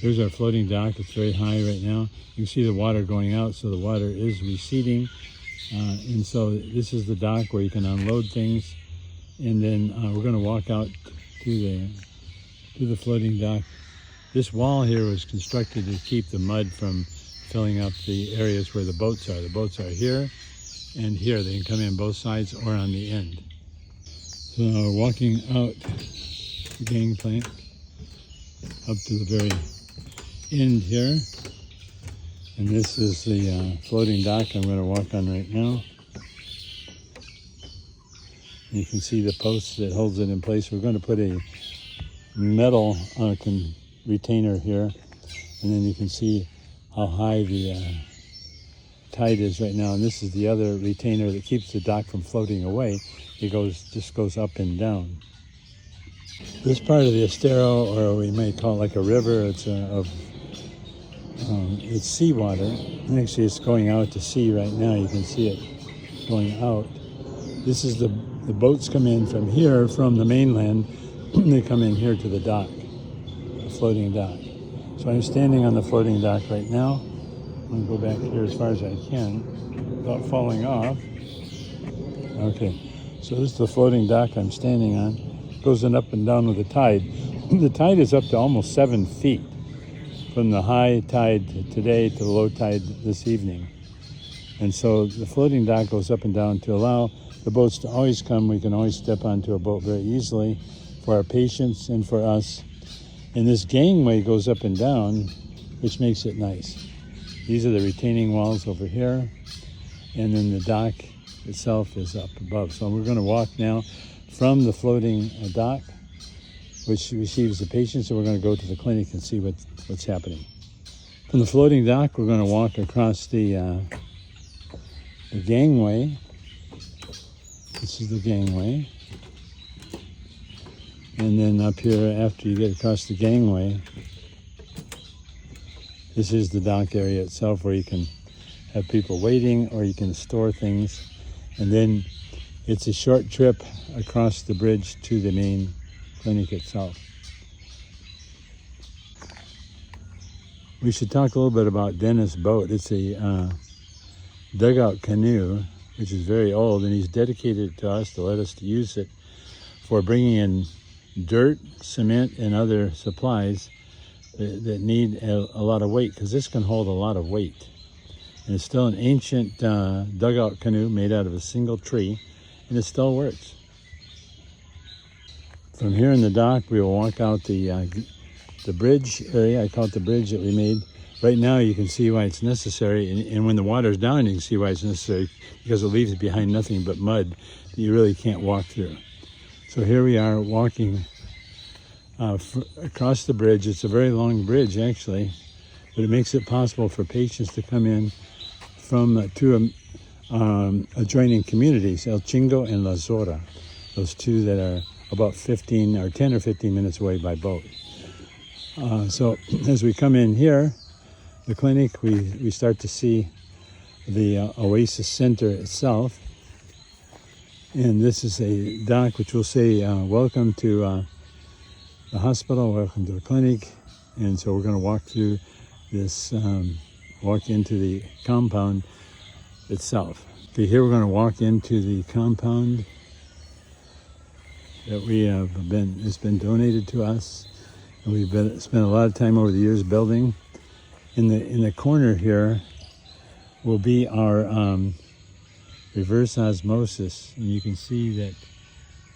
Here's our floating dock. It's very high right now. You can see the water going out, so the water is receding. And so this is the dock where you can unload things. And then we're going to walk out to the floating dock. This wall here was constructed to keep the mud from filling up the areas where the boats are. The boats are here and here. They can come in both sides or on the end. So now we're walking out the gangplank up to the very end here. And this is the floating dock I'm going to walk on right now. And you can see the post that holds it in place. We're going to put a metal retainer here, and then you can see how high the tide is right now. And this is the other retainer that keeps the dock from floating away. It just goes up and down. This part of the estero, or we may call it like a river, it's seawater. And actually, it's going out to sea right now. You can see it going out. This is the boats come in from here, from the mainland. They come in here to the dock, the floating dock. So I'm standing on the floating dock right now. I'm going to go back here as far as I can without falling off. Okay, so this is the floating dock I'm standing on. It goes up and down with the tide. The tide is up to almost 7 feet from the high tide today to the low tide this evening. And so the floating dock goes up and down to allow the boats to always come. We can always step onto a boat very easily for our patients and for us. And this gangway goes up and down, which makes it nice. These are the retaining walls over here, and then the dock itself is up above. So we're going to walk now from the floating dock, which receives the patients, and we're going to go to the clinic and see what's happening. From the floating dock, we're going to walk across the gangway. This is the gangway. And then up here, after you get across the gangway, this is the dock area itself, where you can have people waiting or you can store things. And then it's a short trip across the bridge to the main clinic itself. We should talk a little bit about Dennis' boat. It's a dugout canoe, which is very old, and he's dedicated it to us to let us use it for bringing in dirt, cement, and other supplies that need a lot of weight, because this can hold a lot of weight. And it's still an ancient dugout canoe made out of a single tree, and it still works. From here in the dock, we will walk out the bridge area. I call it the bridge that we made. Right now, you can see why it's necessary, and when the water's down, you can see why it's necessary, because it leaves behind nothing but mud that you really can't walk through. So here we are walking across the bridge. It's a very long bridge, actually, but it makes it possible for patients to come in from two adjoining communities, El Chingo and La Zora, those two that are about 10 or 15 minutes away by boat. So as we come in here, the clinic, we start to see the Oasis Center itself. And this is a dock which will say, welcome to the hospital, welcome to the clinic. And so we're going to walk through this, walk into the compound itself. Okay, here we're going to walk into the compound that it's been donated to us. And we've spent a lot of time over the years building. In the corner here will be our reverse osmosis, and you can see that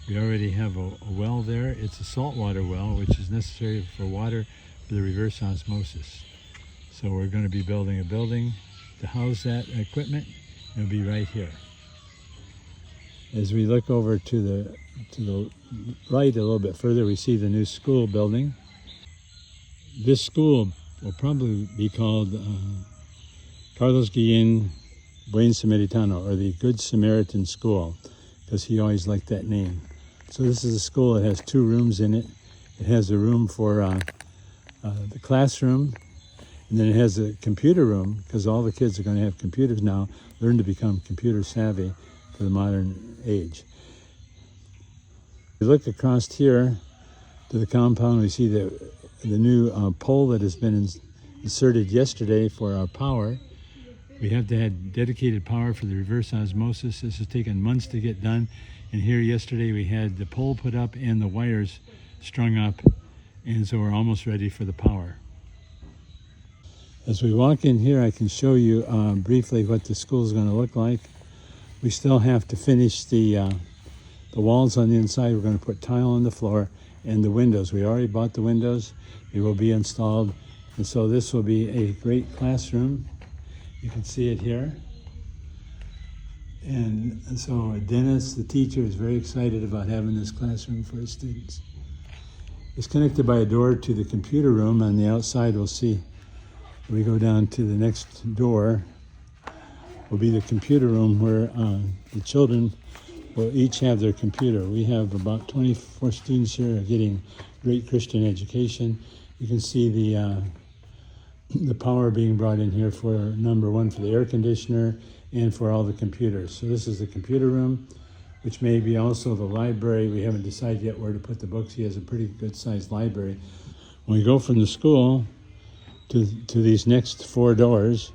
we already have a well there. It's a saltwater well, which is necessary for water for the reverse osmosis. So we're going to be building a building to house that equipment. It'll be right here. As we look over to the right a little bit further, we see the new school building. This school will probably be called Carlos Guillén Buen Samaritano, or the Good Samaritan School, because he always liked that name. So this is a school that has 2 rooms in it. It has a room for the classroom, and then it has a computer room, because all the kids are going to have computers now, learn to become computer savvy for the modern age. We look across here to the compound. We see the pole that has been inserted yesterday for our power. We have to have dedicated power for the reverse osmosis. This has taken months to get done. And here yesterday we had the pole put up and the wires strung up. And so we're almost ready for the power. As we walk in here, I can show you briefly what the school is going to look like. We still have to finish the walls on the inside. We're going to put tile on the floor and the windows. We already bought the windows. They will be installed. And so this will be a great classroom. You can see it here. And so Dennis, the teacher, is very excited about having this classroom for his students. It's connected by a door to the computer room. On the outside, we'll see, we go down to the next door, will be the computer room where the children will each have their computer. We have about 24 students here getting great Christian education. You can see the power being brought in here for number one for the air conditioner and for all the computers. So this is the computer room, which may be also the library. We haven't decided yet where to put the books. He has a pretty good sized library. When we go from the school to these next 4 doors,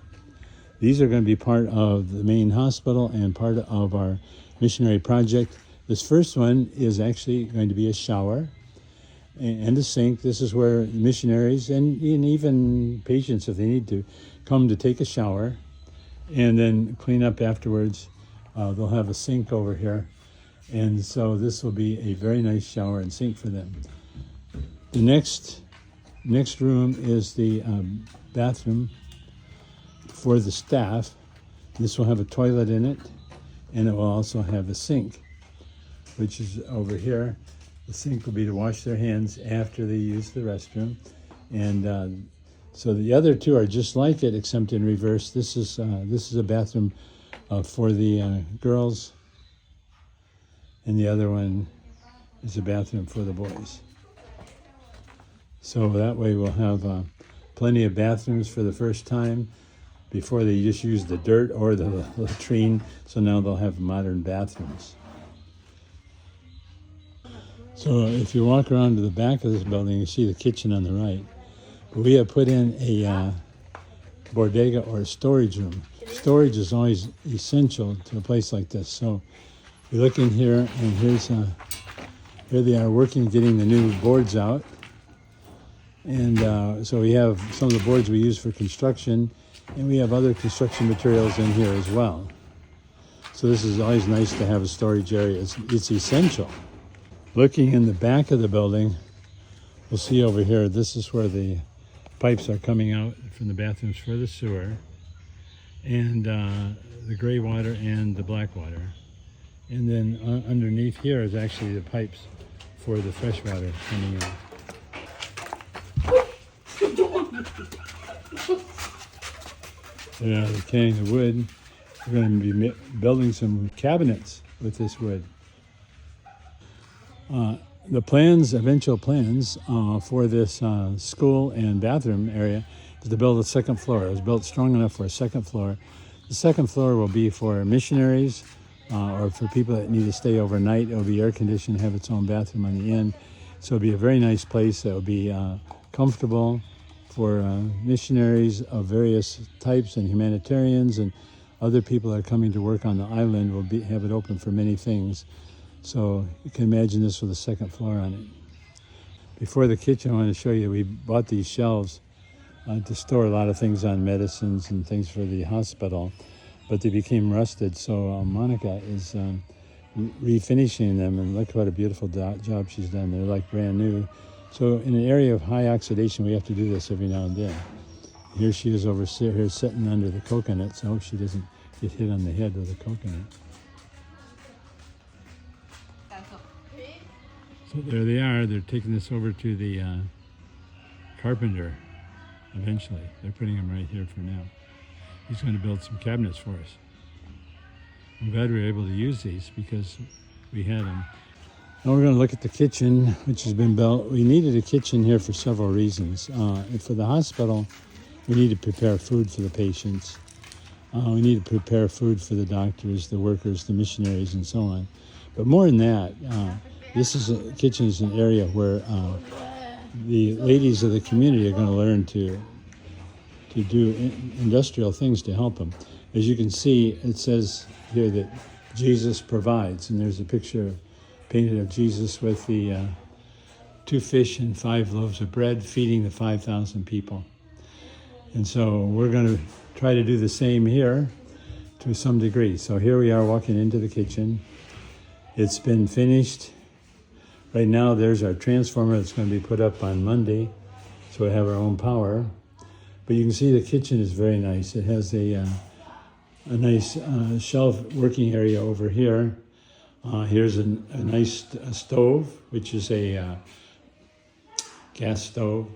these are going to be part of the main hospital and part of our missionary project. This first one is actually going to be a shower and a sink. This is where missionaries and even patients, if they need to, come to take a shower and then clean up afterwards. They'll have a sink over here. And so this will be a very nice shower and sink for them. The next room is the bathroom for the staff. This will have a toilet in it, and it will also have a sink, which is over here. The sink will be to wash their hands after they use the restroom. And so the other two are just like it, except in reverse. This is a bathroom for the girls, and the other one is a bathroom for the boys. So that way we'll have plenty of bathrooms for the first time. Before they just used the dirt or the latrine, so now they'll have modern bathrooms. So if you walk around to the back of this building, you see the kitchen on the right. But we have put in a bodega or a storage room. Storage is always essential to a place like this. So we look in here, and here they are working, getting the new boards out. And so we have some of the boards we use for construction, and we have other construction materials in here as well. So this is always nice to have a storage area. It's essential. Looking in the back of the building, we'll see over here, this is where the pipes are coming out from the bathrooms for the sewer, and the gray water and the black water. And then underneath here is actually the pipes for the fresh water coming in. They're carrying the wood. We're going to be building some cabinets with this wood. The plans, eventual plans for this school and bathroom area is to build a second floor. It was built strong enough for a second floor. The second floor will be for missionaries or for people that need to stay overnight. It will be air conditioned, have its own bathroom on the end. So it'll be a very nice place. It will be comfortable for missionaries of various types and humanitarians and other people that are coming to work on the island. Will have it open for many things. So you can imagine this with a second floor on it. Before the kitchen, I want to show you, we bought these shelves to store a lot of things on medicines and things for the hospital, but they became rusted. So Monica is refinishing them, and look what a beautiful job she's done. They're like brand new. So in an area of high oxidation, we have to do this every now and then. Here she is over here sitting under the coconut, so I hope she doesn't get hit on the head with a coconut. So there they are. They're taking this over to the carpenter eventually. They're putting them right here for now. He's going to build some cabinets for us. I'm glad we were able to use these because we had them. Now we're going to look at the kitchen, which has been built. We needed a kitchen here for several reasons. For the hospital, we need to prepare food for the patients. We need to prepare food for the doctors, the workers, the missionaries, and so on. But more than that, kitchen is an area where the ladies of the community are going to learn to do industrial things to help them. As you can see, it says here that Jesus provides, and there's a picture painted of Jesus with the 2 fish and 5 loaves of bread feeding the 5,000 people. And so we're going to try to do the same here to some degree. So here we are walking into the kitchen. It's been finished. Right now there's our transformer that's going to be put up on Monday, so we have our own power. But you can see the kitchen is very nice. It has a nice shelf working area over here. Here's a nice stove, which is a gas stove.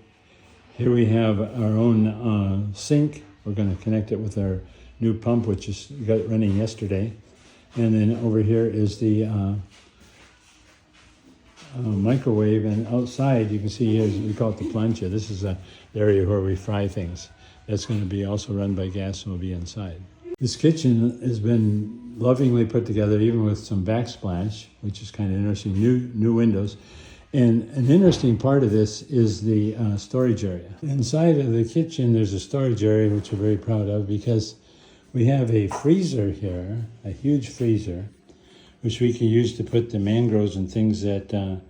Here we have our own sink. We're going to connect it with our new pump, which is got it running yesterday. And then over here is the microwave, and outside you can see here, we call it the plancha. This is the area where we fry things. That's going to be also run by gas and will be inside. This kitchen has been lovingly put together, even with some backsplash, which is kind of interesting. New windows. And an interesting part of this is the storage area. Inside of the kitchen, there's a storage area, which we're very proud of, because we have a freezer here, a huge freezer, which we can use to put the mangroves and things that the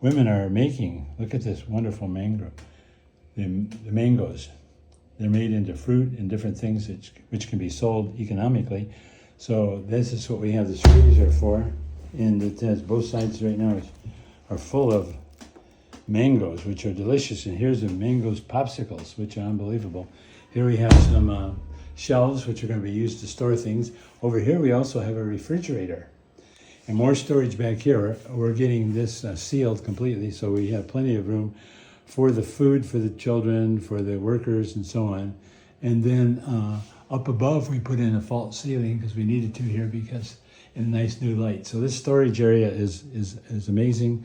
women are making. Look at this wonderful mangrove. The mangoes, they're made into fruit and different things which can be sold economically. So this is what we have this freezer for. And it has both sides right now are full of mangoes, which are delicious. And here's the mangoes popsicles, which are unbelievable. Here we have some shelves, which are going to be used to store things. Over here, we also have a refrigerator. And more storage back here. We're getting this sealed completely, so we have plenty of room for the food, for the children, for the workers, and so on. And then up above, we put in a false ceiling because we needed to here because in a nice new light. So this storage area is amazing,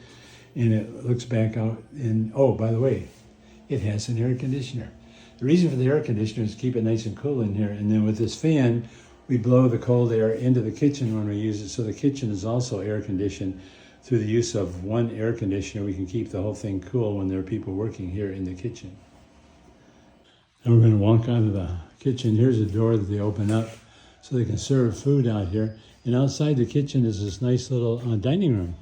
and it looks back out. And oh, by the way, it has an air conditioner. The reason for the air conditioner is to keep it nice and cool in here. And then with this fan, we blow the cold air into the kitchen when we use it. So the kitchen is also air conditioned. Through the use of one air conditioner, we can keep the whole thing cool when there are people working here in the kitchen. And we're going to walk out of the kitchen. Here's a door that they open up so they can serve food out here. And outside the kitchen is this nice little dining room.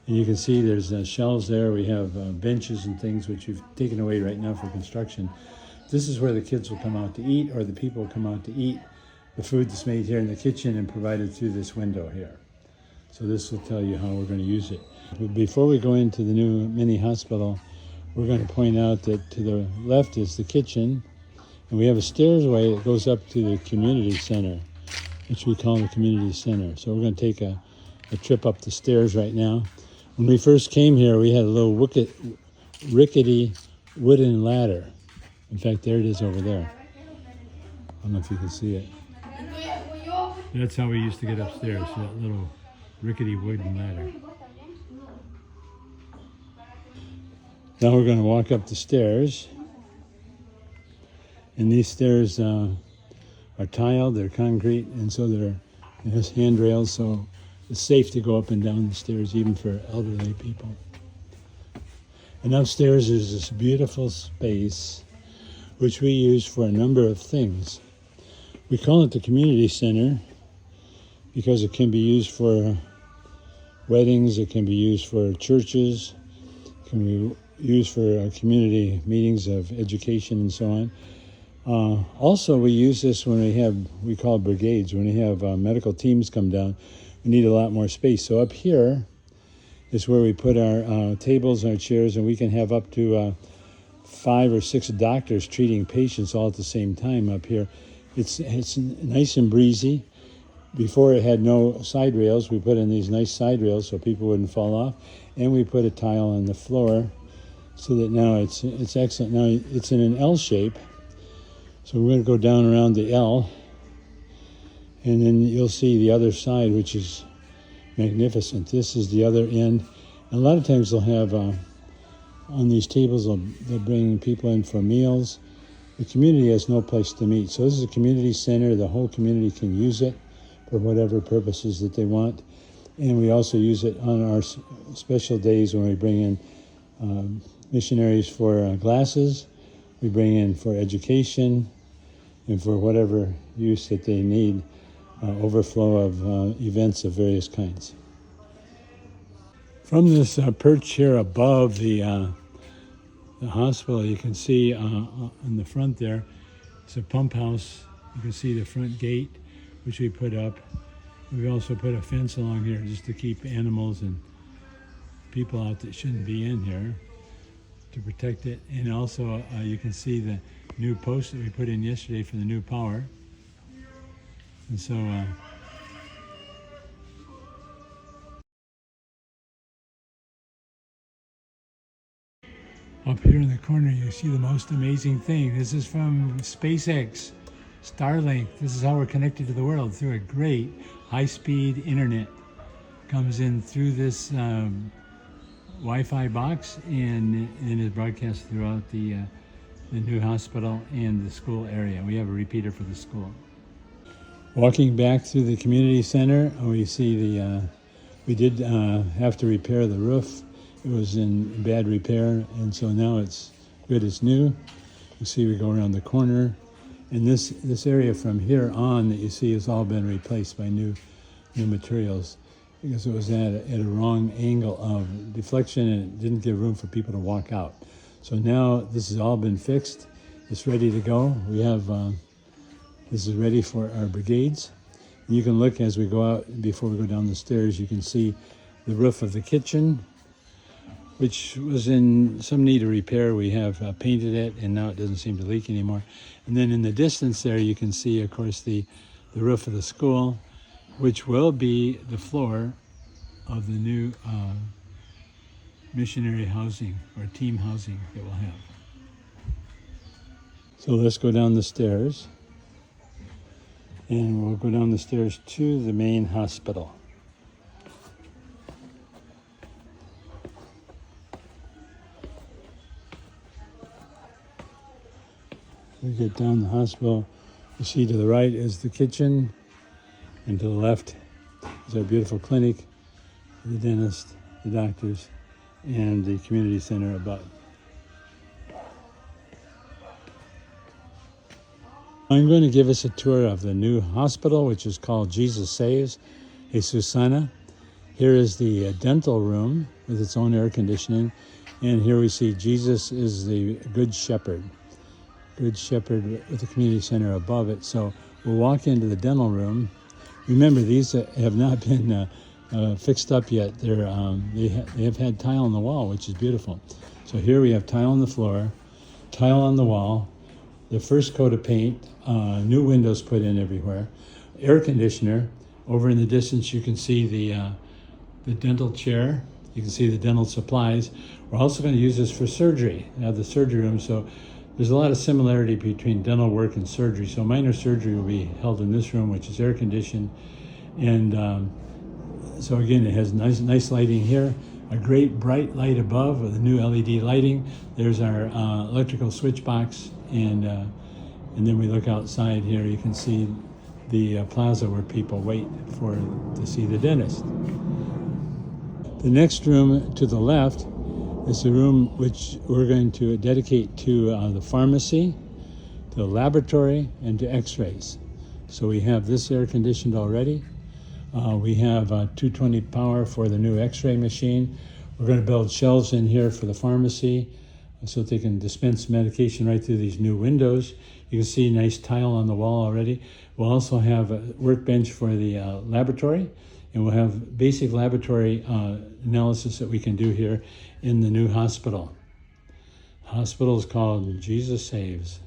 And you can see there's shelves there. We have benches and things which we've taken away right now for construction. This is where the kids will come out to eat, or the people will come out to eat the food that's made here in the kitchen and provided through this window here. So this will tell you how we're going to use it. But before we go into the new mini hospital, we're going to point out that to the left is the kitchen, and we have a stairway that goes up to the community center, which we call the community center. So we're going to take a trip up the stairs right now. When we first came here, we had a little rickety wooden ladder. In fact, there it is over there. I don't know if you can see it. That's how we used to get upstairs, that little rickety wooden ladder. Now we're going to walk up the stairs. And these stairs are tiled, they're concrete, and so it has handrails, so it's safe to go up and down the stairs, even for elderly people. And upstairs is this beautiful space, which we use for a number of things. We call it the community center because it can be used for weddings, it can be used for churches, it can be used for community meetings of education and so on. Also, we use this when we call it brigades, when we have medical teams come down, we need a lot more space. So up here is where we put our tables and our chairs, and we can have up to 5 or 6 doctors treating patients all at the same time up here. It's nice and breezy. Before it had no side rails, we put in these nice side rails so people wouldn't fall off, and we put a tile on the floor so that now it's excellent. Now it's in an L shape, so we're going to go down around the L, and then you'll see the other side, which is magnificent. This is the other end. And a lot of times they'll have on these tables, they'll bring people in for meals. The community has no place to meet, so this is a community center. The whole community can use it for whatever purposes that they want. And we also use it on our special days when we bring in missionaries for glasses, we bring in for education, and for whatever use that they need, overflow of events of various kinds. From this perch here above the hospital, you can see in the front there, it's a pump house. You can see the front gate, which we put up. We also put a fence along here just to keep animals and people out that shouldn't be in here, to protect it. And also you can see the new post that we put in yesterday for the new power. And so up here in the corner you see the most amazing thing. This is from SpaceX, Starlink. This is how we're connected to the world, through a great high-speed internet. Comes in through this Wi-Fi box and is broadcast throughout the new hospital and the school area. We have a repeater for the school. Walking back through the community center, we see we did have to repair the roof. It was in bad repair, and so now it's good as new. You see we go around the corner, and this area from here on that you see has all been replaced by new materials, because it was at a wrong angle of deflection and it didn't give room for people to walk out. So now this has all been fixed. It's ready to go. We have, this is ready for our brigades. And you can look as we go out, before we go down the stairs, you can see the roof of the kitchen, which was in some need of repair. We have painted it, and now it doesn't seem to leak anymore. And then in the distance there, you can see, of course, the roof of the school, which will be the floor of the new missionary housing or team housing that we'll have. So let's go down the stairs, and we'll go down the stairs to the main hospital. We get down the hospital. You see to the right is the kitchen, and to the left is our beautiful clinic, the dentist, the doctors, and the community center above. I'm going to give us a tour of the new hospital, which is called Jesus Saves, Jesus Sana. Here is the dental room with its own air conditioning, and here we see Jesus is the Good Shepherd. Good Shepherd with the community center above it. So we'll walk into the dental room. Remember, these have not been fixed up yet. They have had tile on the wall, which is beautiful. So here we have tile on the floor, tile on the wall, the first coat of paint, new windows put in everywhere, air conditioner. Over in the distance you can see the dental chair. You can see the dental supplies. We're also going to use this for surgery. Now the surgery room, so there's a lot of similarity between dental work and surgery. So minor surgery will be held in this room, which is air conditioned. And so again, it has nice lighting here, a great bright light above with the new LED lighting. There's our electrical switch box, and then we look outside here. You can see the plaza where people wait to see the dentist. The next room to the left is the room which we're going to dedicate to the pharmacy, to the laboratory, and to x-rays. So we have this air conditioned already. We have 220 power for the new x-ray machine. We're going to build shelves in here for the pharmacy so that they can dispense medication right through these new windows. You can see nice tile on the wall already. We'll also have a workbench for the laboratory, and we'll have basic laboratory analysis that we can do here in the new hospital. The hospital is called Jesus Saves,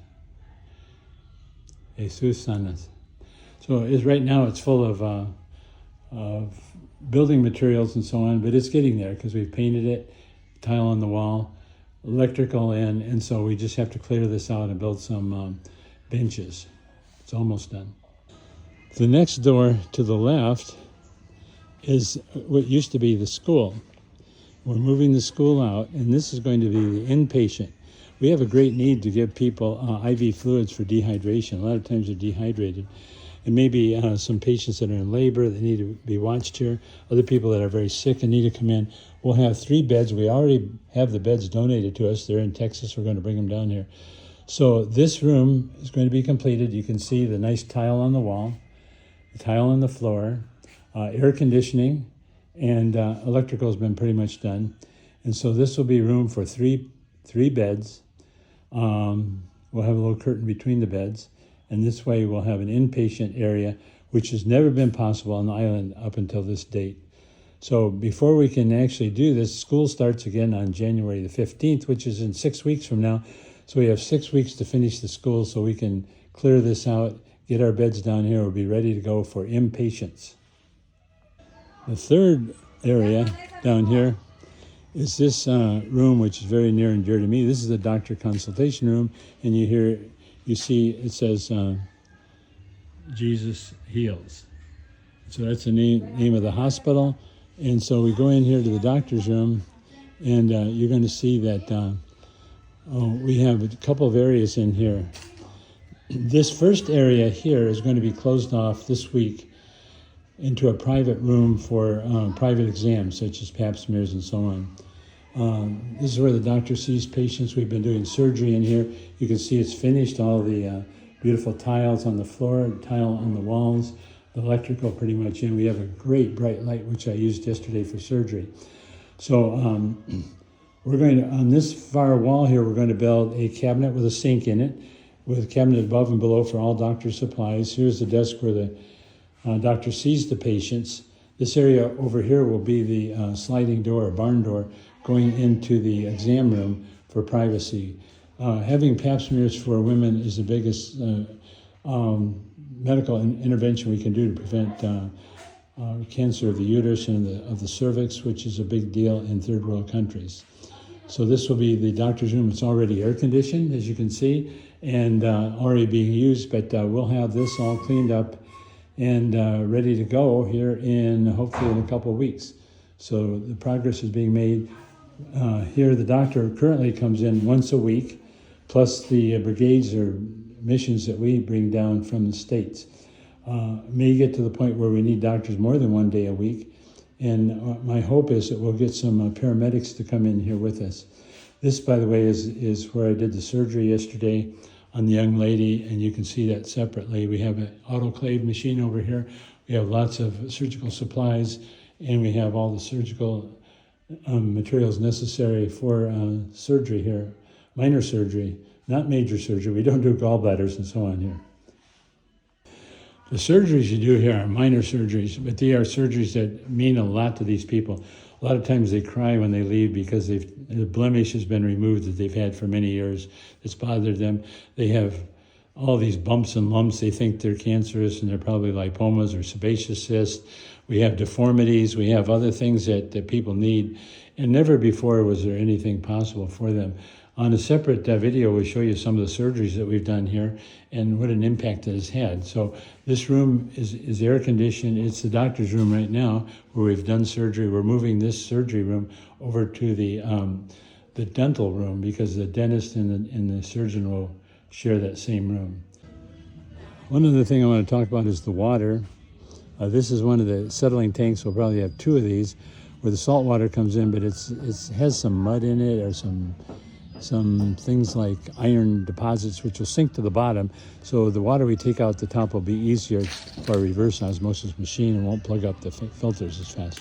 Jesus Sanas. So right now it's full of building materials and so on, but it's getting there because we've painted it, tile on the wall, electrical in, and so we just have to clear this out and build some benches. It's almost done. The next door to the left is what used to be the school. We're moving the school out, and this is going to be the inpatient. We have a great need to give people IV fluids for dehydration. A lot of times they're dehydrated. and maybe some patients that are in labor that need to be watched here, other people that are very sick and need to come in. We'll have 3 beds. We already have the beds donated to us. They're in Texas. We're going to bring them down here. So this room is going to be completed. You can see the nice tile on the wall, the tile on the floor, air conditioning, and electrical has been pretty much done. And so this will be room for three beds. We'll have a little curtain between the beds. And this way we'll have an inpatient area, which has never been possible on the island up until this date. So before we can actually do this, school starts again on January the 15th, which is in 6 weeks from now. So we have 6 weeks to finish the school so we can clear this out, get our beds down here. We'll be ready to go for inpatients. The third area down here is this room, which is very near and dear to me. This is the doctor consultation room, and you see it says Jesus Heals. So that's the name of the hospital. And so we go in here to the doctor's room, and you're going to see that we have a couple of areas in here. This first area here is going to be closed off this week into a private room for private exams, such as pap smears and so on. This is where the doctor sees patients. We've been doing surgery in here. You can see it's finished, all the beautiful tiles on the floor, tile on the walls, the electrical pretty much in. We have a great bright light, which I used yesterday for surgery. So we're going to, on this far wall here, we're going to build a cabinet with a sink in it, with a cabinet above and below for all doctor supplies. Here's the desk where the doctor sees the patients. This area over here will be the sliding door, or barn door, going into the exam room for privacy. Having pap smears for women is the biggest medical intervention we can do to prevent cancer of the uterus and of the cervix, which is a big deal in third world countries. So this will be the doctor's room. It's already air conditioned, as you can see, and already being used, but we'll have this all cleaned up and ready to go here in hopefully in a couple of weeks. So the progress is being made. Here the doctor currently comes in once a week, plus the brigades or missions that we bring down from the States. May get to the point where we need doctors more than 1 day a week. And my hope is that we'll get some paramedics to come in here with us. This, by the way, is where I did the surgery yesterday on the young lady, and you can see that separately. We have an autoclave machine over here. We have lots of surgical supplies, and we have all the surgical materials necessary for surgery here. Minor surgery, not major surgery. We don't do gallbladders and so on here. The surgeries you do here are minor surgeries, but they are surgeries that mean a lot to these people. A lot of times they cry when they leave because the blemish has been removed that they've had for many years. It's bothered them. They have all these bumps and lumps. They think they're cancerous, and they're probably lipomas or sebaceous cysts. We have deformities. We have other things that people need. And never before was there anything possible for them. On a separate video, we'll show you some of the surgeries that we've done here and what an impact it has had. So this room is air conditioned. It's the doctor's room right now where we've done surgery. We're moving this surgery room over to the dental room because the dentist and the surgeon will share that same room. One other thing I want to talk about is the water. This is one of the settling tanks. We'll probably have 2 of these where the salt water comes in, but it has some mud in it or some things like iron deposits which will sink to the bottom. So the water we take out the top will be easier for a reverse osmosis machine and won't plug up the filters as fast.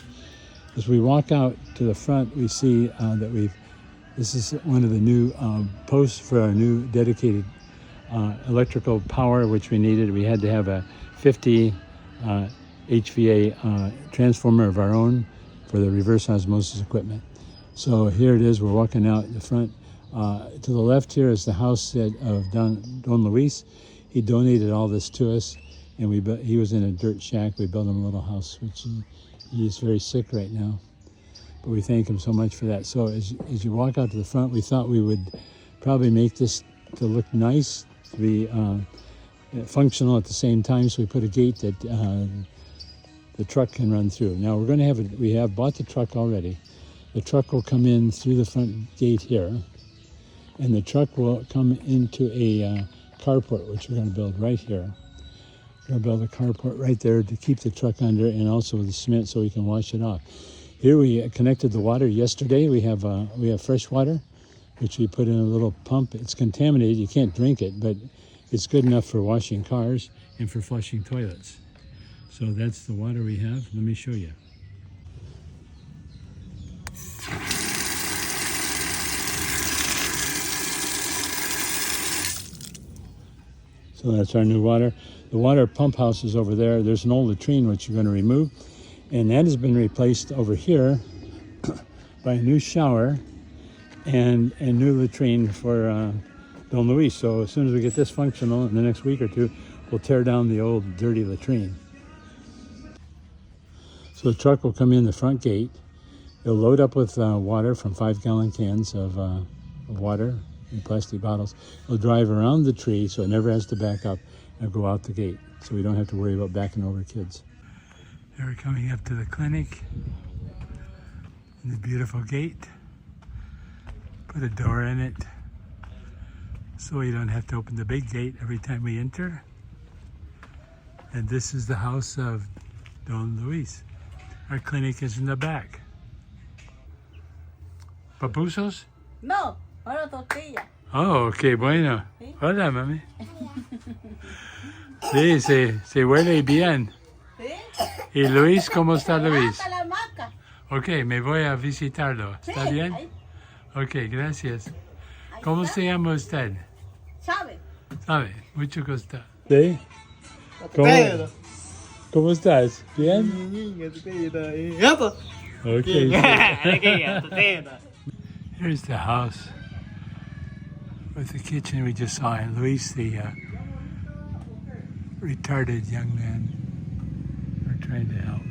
As we walk out to the front, we see that this is one of the new posts for our new dedicated electrical power, which we needed. We had to have a 50 HVA transformer of our own for the reverse osmosis equipment. So here it is. We're walking out in the front. To the left here is the house of Don Luis. He donated all this to us, and he was in a dirt shack. We built him a little house, which he is very sick right now. But we thank him so much for that. So as you walk out to the front, we thought we would probably make this to look nice, to be functional at the same time. So we put a gate that the truck can run through. Now we're going to we have bought the truck already. The truck will come in through the front gate here, and the truck will come into a carport, which we're going to build right here. We're We're gonna build a carport right there to keep the truck under, and also the cement so we can wash it off. Here we connected the water yesterday. We have fresh water, which we put in a little pump. It's contaminated, you can't drink it, but it's good enough for washing cars and for flushing toilets. So that's the water we have. Let me show you. So that's our new water. The water pump house is over there. There's an old latrine which you're going to remove, and that has been replaced over here by a new shower and a new latrine for Don Luis. So as soon as we get this functional in the next week or two, we'll tear down the old dirty latrine. So the truck will come in the front gate. It'll load up with water from 5-gallon cans of water in plastic bottles. It'll drive around the tree so it never has to back up and go out the gate. So we don't have to worry about backing over kids. Here we're coming up to the clinic. The beautiful gate. Put a door in it so we don't have to open the big gate every time we enter. And this is the house of Don Luis. Our clinic is in the back. ¿Papusos? No, ahora tortilla. Oh, ok, bueno. ¿Sí? Hola, mami. Sí, se huele bien. ¿Sí? ¿Y Luis, cómo está Luis? Hasta la hamaca. Ok, me voy a visitarlo. ¿Está Sí, bien? ahí. Ok, gracias. Ahí ¿Cómo está. se llama usted? ¿Sabe? Sabe, mucho gusto. ¿Sí? ¿Cómo estás? ¿Bien? Okay. Here's the house with the kitchen we just saw, and Luis, the retarded young man, we're trying to help.